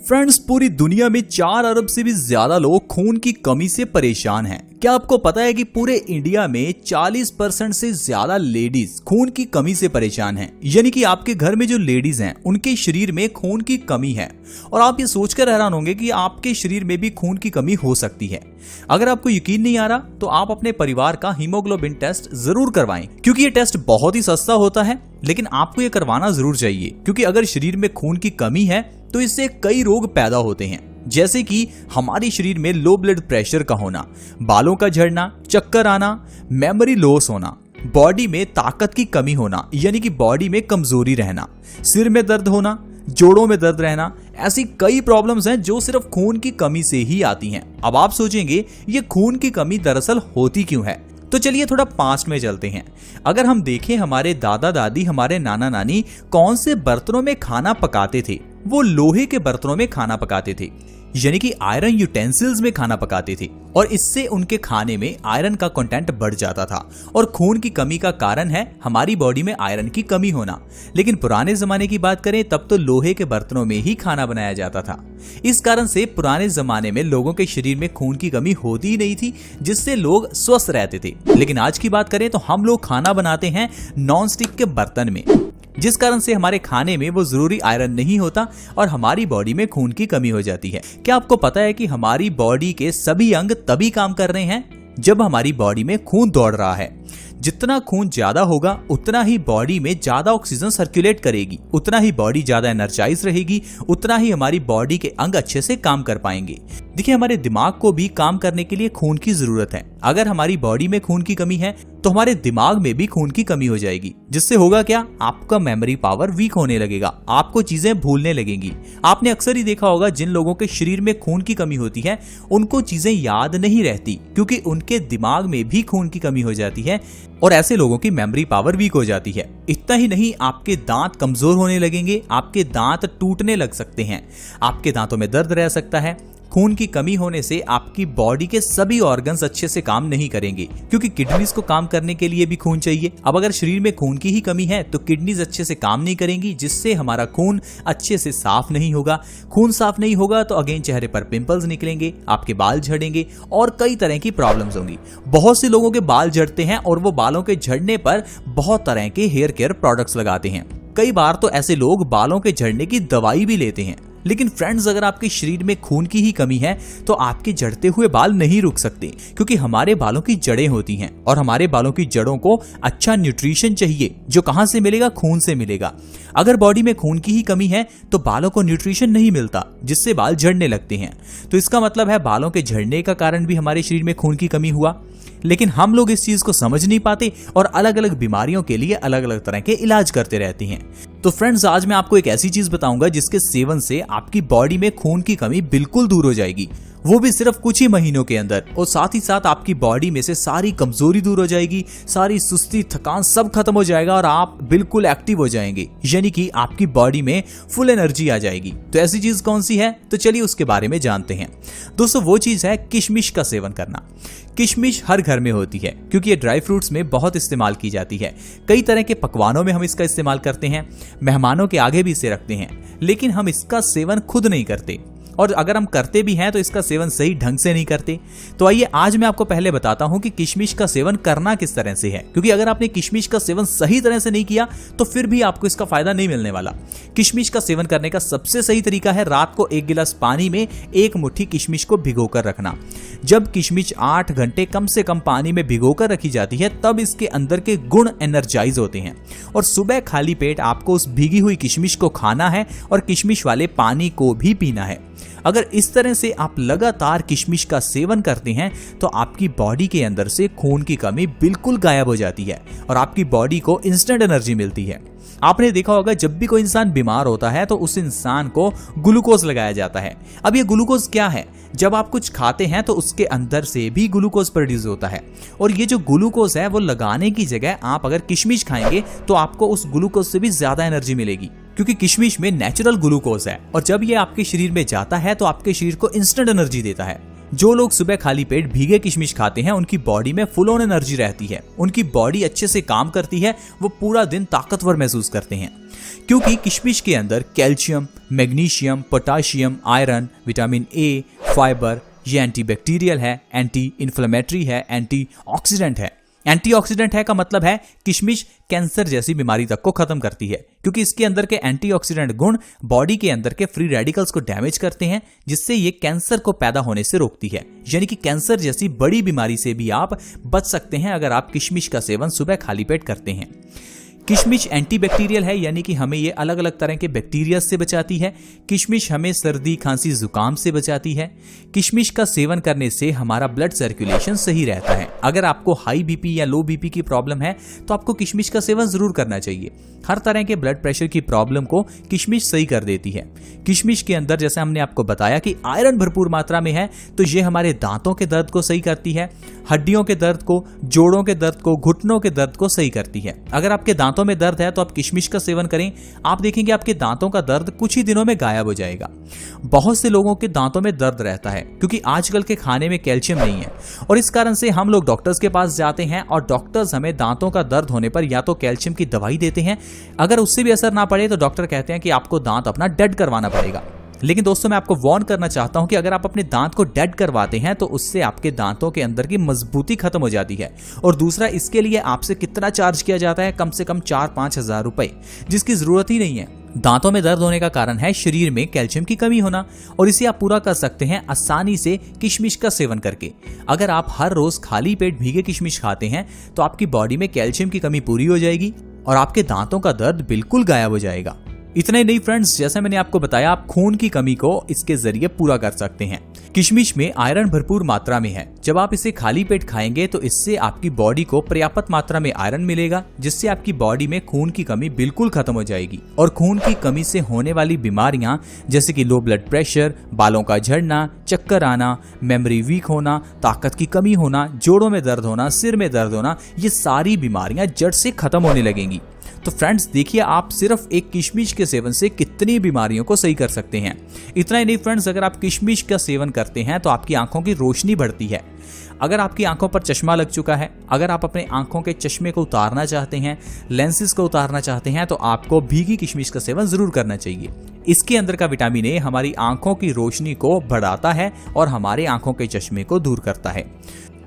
Friends, पूरी दुनिया में 4 अरब से भी ज्यादा लोग खून की कमी से परेशान हैं। क्या आपको पता है कि पूरे इंडिया में 40% से ज्यादा लेडीज खून की कमी से परेशान हैं? यानी कि आपके घर में जो लेडीज हैं उनके शरीर में खून की कमी है। और आप ये सोचकर हैरान होंगे कि आपके शरीर में भी खून की कमी हो सकती है। अगर आपको यकीन नहीं आ रहा तो आप अपने परिवार का हीमोग्लोबिन टेस्ट जरूर करवाएं, क्योंकि ये टेस्ट बहुत ही सस्ता होता है, लेकिन आपको ये करवाना जरूर चाहिए। क्योंकि अगर शरीर में खून की कमी है तो इससे कई रोग पैदा होते हैं, जैसे कि हमारे शरीर में लो ब्लड प्रेशर का होना, बालों का झड़ना, चक्कर आना, मेमोरी लॉस होना, बॉडी में ताकत की कमी होना यानी कि बॉडी में कमजोरी रहना, सिर में दर्द होना, जोड़ों में दर्द रहना। ऐसी कई प्रॉब्लम्स हैं जो सिर्फ खून की कमी से ही आती हैं। अब आप सोचेंगे ये खून की कमी दरअसल होती क्यों है? तो चलिए थोड़ा पास्ट में चलते हैं। अगर हम देखें हमारे दादा दादी, हमारे नाना नानी कौन से बर्तनों में खाना पकाते थे? वो लोहे के बर्तनों में खाना पकाते थे, यानी कि आयरन यूटेंसिल्स में खाना पकाते थे। और इससे उनके खाने में आयरन का कंटेंट बढ़ जाता था। और खून की कमी का कारण है हमारी बॉडी में आयरन की कमी होना। लेकिन पुराने जमाने की बात करें तब तो लोहे के बर्तनों में ही खाना बनाया जाता था। इस कारण से पुराने जमाने में लोगों के शरीर में खून की कमी होती ही नहीं थी, जिससे लोग स्वस्थ रहते थे। लेकिन आज की बात करें तो हम लोग खाना बनाते हैं नॉन स्टिक के बर्तन में, जिस कारण से हमारे खाने में वो जरूरी आयरन नहीं होता और हमारी बॉडी में खून की कमी हो जाती है। क्या आपको पता है कि हमारी बॉडी के सभी अंग तभी काम कर रहे हैं जब हमारी बॉडी में खून दौड़ रहा है? जितना खून ज्यादा होगा उतना ही बॉडी में ज्यादा ऑक्सीजन सर्कुलेट करेगी, उतना ही बॉडी ज्यादा एनर्जाइज रहेगी, उतना ही हमारी बॉडी के अंग अच्छे से काम कर पाएंगे। देखिए, हमारे दिमाग को भी काम करने के लिए खून की जरूरत है। अगर हमारी बॉडी में खून की कमी है तो हमारे दिमाग में भी खून की कमी हो जाएगी, जिससे होगा क्या? आपका मेमोरी पावर वीक होने लगेगा, आपको चीजें भूलने लगेंगी। आपने अक्सर ही देखा होगा जिन लोगों के शरीर में खून की कमी होती है उनको चीजें याद नहीं रहती, क्योंकि उनके दिमाग में भी खून की कमी हो जाती है और ऐसे लोगों की मेमोरी पावर वीक हो जाती है। इतना ही नहीं, आपके दांत कमजोर होने लगेंगे, आपके दांत टूटने लग सकते हैं, आपके दांतों में दर्द रह सकता है। खून की कमी होने से आपकी बॉडी के सभी ऑर्गन्स अच्छे से काम नहीं करेंगे, क्योंकि किडनीज को काम करने के लिए भी खून चाहिए। अब अगर शरीर में खून की ही कमी है तो किडनीज अच्छे से काम नहीं करेंगी, जिससे हमारा खून अच्छे से साफ नहीं होगा। खून साफ नहीं होगा तो अगेन चेहरे पर पिंपल्स निकलेंगे, आपके बाल झड़ेंगे और कई तरह की प्रॉब्लम्स होंगी। बहुत से लोगों के बाल झड़ते हैं और वो बालों के झड़ने पर बहुत तरह के हेयर केयर प्रोडक्ट्स लगाते हैं। कई बार तो ऐसे लोग बालों के झड़ने की दवाई भी लेते हैं। लेकिन फ्रेंड्स, अगर आपके शरीर में खून की ही कमी है तो आपके झड़ते हुए बाल नहीं रुक सकते, क्योंकि हमारे बालों की जड़ें होती हैं और हमारे बालों की जड़ों को अच्छा न्यूट्रिशन चाहिए, जो कहां से मिलेगा? खून से मिलेगा। अगर बॉडी में खून की ही कमी है तो बालों को न्यूट्रिशन नहीं मिलता, जिससे बाल झड़ने लगते हैं। तो इसका मतलब है बालों के झड़ने का कारण भी हमारे शरीर में खून की कमी हुआ। लेकिन हम लोग इस चीज को समझ नहीं पाते और अलग अलग बीमारियों के लिए अलग अलग तरह के इलाज करते रहते हैं। तो फ्रेंड्स, आज मैं आपको एक ऐसी चीज बताऊंगा जिसके सेवन से आपकी बॉडी में खून की कमी बिल्कुल दूर हो जाएगी, वो भी सिर्फ कुछ ही महीनों के अंदर। और साथ ही साथ आपकी बॉडी में से सारी कमजोरी दूर हो जाएगी, सारी सुस्ती, थकान सब खत्म हो जाएगा और आप बिल्कुल एक्टिव हो जाएंगे, यानी कि आपकी बॉडी में फुल एनर्जी आ जाएगी। तो ऐसी चीज कौन सी है? तो चलिए उसके बारे में जानते हैं। दोस्तों, वो चीज है किशमिश का सेवन करना। किशमिश हर घर में होती है, क्योंकि ये ड्राई फ्रूट्स में बहुत इस्तेमाल की जाती है। कई तरह के पकवानों में हम इसका इस्तेमाल करते हैं, मेहमानों के आगे भी इसे रखते हैं, लेकिन हम इसका सेवन खुद नहीं करते। और अगर हम करते भी हैं तो इसका सेवन सही ढंग से नहीं करते। तो आइए आज मैं आपको पहले बताता हूं कि किशमिश का सेवन करना किस तरह से है, क्योंकि अगर आपने किशमिश का सेवन सही तरह से नहीं किया तो फिर भी आपको इसका फायदा नहीं मिलने वाला। किशमिश का सेवन करने का सबसे सही तरीका है रात को 1 गिलास पानी में 1 मुट्ठी किशमिश को भिगोकर रखना। जब किशमिश 8 घंटे कम से कम पानी में भिगोकर रखी जाती है तब इसके अंदर के गुण एनर्जाइज होते हैं। और सुबह खाली पेट आपको उस भीगी हुई किशमिश को खाना है और किशमिश वाले पानी को भी पीना है। अगर इस तरह से आप लगातार किशमिश का सेवन करते हैं तो आपकी बॉडी के अंदर से खून की कमी बिल्कुल गायब हो जाती है और आपकी बॉडी को इंस्टेंट एनर्जी मिलती है। आपने देखा होगा जब भी कोई इंसान बीमार होता है तो उस इंसान को ग्लूकोज लगाया जाता है। अब ये ग्लूकोज क्या है? जब आप कुछ खाते हैं तो उसके अंदर से भी ग्लूकोज प्रोड्यूस होता है और ये जो ग्लूकोज है वो लगाने की जगह आप अगर किशमिश खाएंगे तो आपको उस ग्लूकोज से भी ज्यादा एनर्जी मिलेगी, क्योंकि किशमिश में नेचुरल ग्लूकोज है और जब ये आपके शरीर में जाता है तो आपके शरीर को इंस्टेंट एनर्जी देता है। जो लोग सुबह खाली पेट भीगे किशमिश खाते हैं उनकी बॉडी में फुल ऑन एनर्जी रहती है, उनकी बॉडी अच्छे से काम करती है, वो पूरा दिन ताकतवर महसूस करते हैं। क्योंकि किशमिश के अंदर calcium, magnesium, potassium, iron, vitamin A, fibre, ये एंटीबैक्टीरियल है, एंटी इन्फ्लेमेटरी है, एंटीऑक्सीडेंट है। एंटीऑक्सीडेंट है का मतलब है किशमिश कैंसर जैसी बीमारी तक को खत्म करती है, क्योंकि इसके अंदर के एंटीऑक्सीडेंट गुण बॉडी के अंदर के फ्री रेडिकल्स को डैमेज करते हैं, जिससे ये कैंसर को पैदा होने से रोकती है। यानी कि कैंसर जैसी बड़ी बीमारी से भी आप बच सकते हैं अगर आप किशमिश का सेवन सुबह खाली पेट करते हैं। किशमिश एंटीबैक्टीरियल है, यानी कि हमें ये अलग अलग तरह के बैक्टीरिया से बचाती है। किशमिश हमें सर्दी, खांसी, जुकाम से बचाती है। किशमिश का सेवन करने से हमारा ब्लड सर्कुलेशन सही रहता है। अगर आपको हाई बीपी या लो बीपी की प्रॉब्लम है तो आपको किशमिश का सेवन जरूर करना चाहिए। हर तरह के ब्लड प्रेशर की प्रॉब्लम को किशमिश सही कर देती है। किशमिश के अंदर जैसे हमने आपको बताया कि आयरन भरपूर मात्रा में है, तो ये हमारे दांतों के दर्द को सही करती है, हड्डियों के दर्द को, जोड़ों के दर्द को, घुटनों के दर्द को सही करती है। अगर आपके दांतों में दर्द है तो आप किशमिश का सेवन करें, आप देखेंगे आपके दांतों का दर्द कुछ ही दिनों में गायब हो जाएगा। बहुत से लोगों के दांतों में दर्द रहता है क्योंकि आजकल के खाने में कैल्शियम नहीं है, और इस कारण से हम लोग डॉक्टर्स के पास जाते हैं और डॉक्टर्स हमें दांतों का दर्द होने पर या तो कैल्शियम की दवाई देते हैं, अगर उससे भी असर ना पड़े तो डॉक्टर कहते हैं कि आपको दांत अपना डेड करवाना पड़ेगा। लेकिन दोस्तों, मैं आपको वार्न करना चाहता हूं कि अगर आप अपने दांत को डेड करवाते हैं तो उससे आपके दांतों के अंदर की मजबूती खत्म हो जाती है। और दूसरा, इसके लिए आपसे कितना चार्ज किया जाता है? कम से कम 4-5 हजार रुपए, जिसकी जरूरत ही नहीं है। दांतों में दर्द होने का कारण है शरीर में कैल्शियम की कमी होना, और इसे आप पूरा कर सकते हैं आसानी से किशमिश का सेवन करके। अगर आप हर रोज खाली पेट भीगे किशमिश खाते हैं तो आपकी बॉडी में कैल्शियम की कमी पूरी हो जाएगी और आपके दांतों का दर्द बिल्कुल गायब हो जाएगा। इतना ही नहीं फ्रेंड्स, जैसा मैंने आपको बताया, आप खून की कमी को इसके जरिए पूरा कर सकते हैं। किशमिश में आयरन भरपूर मात्रा में है। जब आप इसे खाली पेट खाएंगे तो इससे आपकी बॉडी को पर्याप्त मात्रा में आयरन मिलेगा, जिससे आपकी बॉडी में खून की कमी बिल्कुल खत्म हो जाएगी। और खून की कमी से होने वाली बीमारियां जैसे कि लो ब्लड प्रेशर, बालों का झड़ना, चक्कर आना, मेमोरी वीक होना, ताकत की कमी होना, जोड़ों में दर्द होना, सिर में दर्द होना, ये सारी बीमारियां जड़ से खत्म होने लगेंगी। तो फ्रेंड्स देखिए, आप सिर्फ एक किशमिश के सेवन से कितनी बीमारियों को सही कर सकते हैं। इतना ही नहीं फ्रेंड्स, अगर आप किशमिश का सेवन करते हैं तो आपकी आंखों की रोशनी बढ़ती है। अगर आपकी आंखों पर चश्मा लग चुका है, अगर आप अपने आंखों के चश्मे को उतारना चाहते हैं, लेंसेज को उतारना चाहते हैं, तो आपको भीगी किशमिश का सेवन जरूर करना चाहिए। इसके अंदर का विटामिन ए हमारी आंखों की रोशनी को बढ़ाता है और हमारे आंखों के चश्मे को दूर करता है।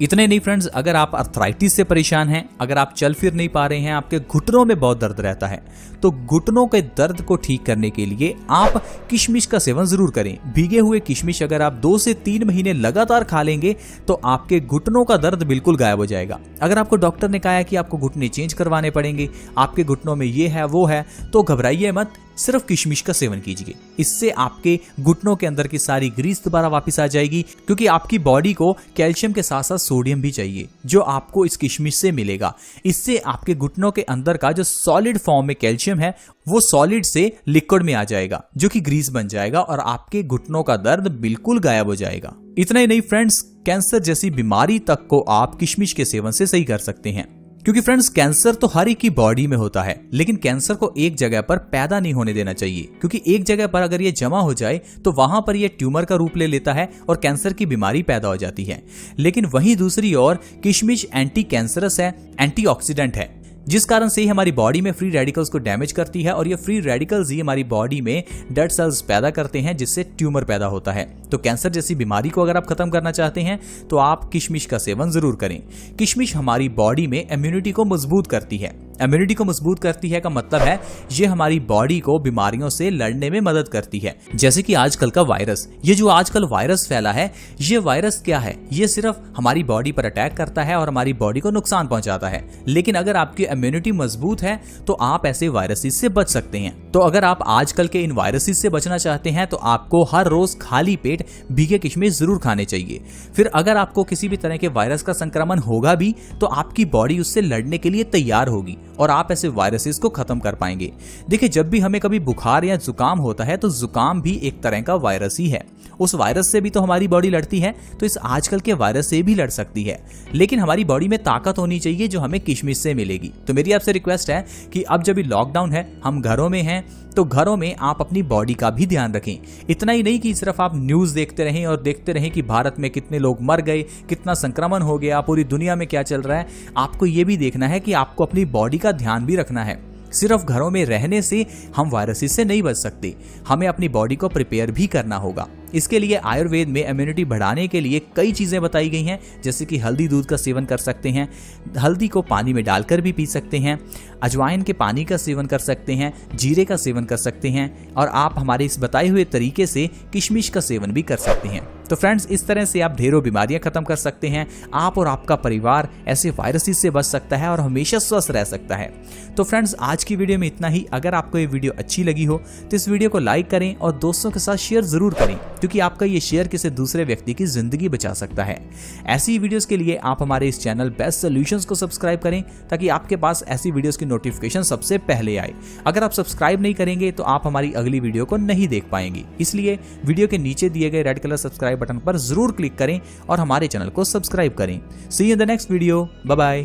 इतने नहीं फ्रेंड्स, अगर आप अर्थराइटिस से परेशान हैं, अगर आप चल फिर नहीं पा रहे हैं, आपके घुटनों में बहुत दर्द रहता है, तो घुटनों के दर्द को ठीक करने के लिए आप किशमिश का सेवन जरूर करें। भीगे हुए किशमिश अगर आप 2 से 3 महीने लगातार खा लेंगे तो आपके घुटनों का दर्द बिल्कुल गायब हो जाएगा। अगर आपको डॉक्टर ने कहा है कि आपको घुटने चेंज करवाने पड़ेंगे, आपके घुटनों में ये है वो है, तो घबराइए मत, सिर्फ किशमिश का सेवन कीजिए। इससे आपके घुटनों के अंदर की सारी ग्रीस दोबारा वापस आ जाएगी, क्योंकि आपकी बॉडी को कैल्शियम के साथ साथ सोडियम भी चाहिए, जो आपको इस किशमिश से मिलेगा। इससे आपके घुटनों के अंदर का जो सॉलिड फॉर्म में कैल्शियम है वो सॉलिड से लिक्विड में आ जाएगा, जो कि ग्रीस बन जाएगा और आपके घुटनों का दर्द बिल्कुल गायब हो जाएगा। इतना ही नहीं फ्रेंड्स, कैंसर जैसी बीमारी तक को आप किशमिश के सेवन से सही कर सकते हैं। क्योंकि फ्रेंड्स, कैंसर तो हर एक की बॉडी में होता है, लेकिन कैंसर को एक जगह पर पैदा नहीं होने देना चाहिए, क्योंकि एक जगह पर अगर ये जमा हो जाए तो वहां पर ये ट्यूमर का रूप ले लेता है और कैंसर की बीमारी पैदा हो जाती है। लेकिन वहीं दूसरी ओर किशमिश एंटी कैंसरस है, एंटीऑक्सीडेंट है, जिस कारण से ही हमारी बॉडी में फ्री रेडिकल्स को डैमेज करती है, और ये फ्री रेडिकल्स ही हमारी बॉडी में डेड सेल्स पैदा करते हैं, जिससे ट्यूमर पैदा होता है। तो कैंसर जैसी बीमारी को अगर आप खत्म करना चाहते हैं तो आप किशमिश का सेवन जरूर करें। किशमिश हमारी बॉडी में इम्यूनिटी को मजबूत करती है। इम्यूनिटी को मजबूत करती है का मतलब है ये हमारी बॉडी को बीमारियों से लड़ने में मदद करती है। जैसे कि आजकल का वायरस, ये जो आजकल वायरस फैला है, ये वायरस क्या है? ये सिर्फ हमारी बॉडी पर अटैक करता है और हमारी बॉडी को नुकसान पहुंचाता है। लेकिन अगर आपकी इम्यूनिटी मजबूत है तो आप ऐसे वायरसेस से बच सकते हैं। तो अगर आप आजकल के इन वायरसेस से बचना चाहते हैं तो आपको हर रोज खाली पेट भीगे किशमिश जरूर खाने चाहिए। फिर अगर आपको किसी भी तरह के वायरस का संक्रमण होगा भी तो आपकी बॉडी उससे लड़ने के लिए तैयार होगी और आप ऐसे वायरसेस को खत्म कर पाएंगे। देखिए, जब भी हमें कभी बुखार या जुकाम होता है तो जुकाम भी एक तरह का वायरस ही है। उस वायरस से भी तो हमारी बॉडी लड़ती है, तो इस आजकल के वायरस से भी लड़ सकती है। लेकिन हमारी बॉडी में ताकत होनी चाहिए जो हमें किशमिश से मिलेगी। तो मेरी आपसे रिक्वेस्ट है कि अब जब लॉकडाउन है, हम घरों में हैं, तो घरों में आप अपनी बॉडी का भी ध्यान रखें। इतना ही नहीं कि सिर्फ आप न्यूज़ देखते रहें और देखते रहें कि भारत में कितने लोग मर गए, कितना संक्रमण हो गया, पूरी दुनिया में क्या चल रहा है। आपको ये भी देखना है कि आपको अपनी बॉडी का ध्यान भी रखना है। सिर्फ घरों में रहने से हम वायरसेस से नहीं बच सकते, हमें अपनी बॉडी को प्रिपेयर भी करना होगा। इसके लिए आयुर्वेद में इम्यूनिटी बढ़ाने के लिए कई चीजें बताई गई हैं, जैसे कि हल्दी दूध का सेवन कर सकते हैं, हल्दी को पानी में डालकर भी पी सकते हैं, अजवाइन के पानी का सेवन कर सकते हैं, जीरे का सेवन कर सकते हैं, और आप हमारे इस बताए हुए तरीके से किशमिश का सेवन भी कर सकते हैं। तो फ्रेंड्स, इस तरह से आप ढेरों बीमारियां खत्म कर सकते हैं। आप और आपका परिवार ऐसे वायरसेस से बच सकता है और हमेशा स्वस्थ रह सकता है। तो फ्रेंड्स, आज की वीडियो में इतना ही। अगर आपको ये वीडियो अच्छी लगी हो तो इस वीडियो को लाइक करें और दोस्तों के साथ शेयर जरूर करें, क्योंकि आपका ये शेयर किसी दूसरे व्यक्ति की जिंदगी बचा सकता है। ऐसी वीडियोस के लिए आप हमारे इस चैनल बेस्ट सॉल्यूशंस को सब्सक्राइब करें, ताकि आपके पास ऐसी वीडियोस की नोटिफिकेशन सबसे पहले आए। अगर आप सब्सक्राइब नहीं करेंगे तो आप हमारी अगली वीडियो को नहीं देख पाएंगे, इसलिए वीडियो के नीचे दिए गए रेड कलर सब्सक्राइब बटन पर जरूर क्लिक करें और हमारे चैनल को सब्सक्राइब करें। See you in the next video. Bye bye.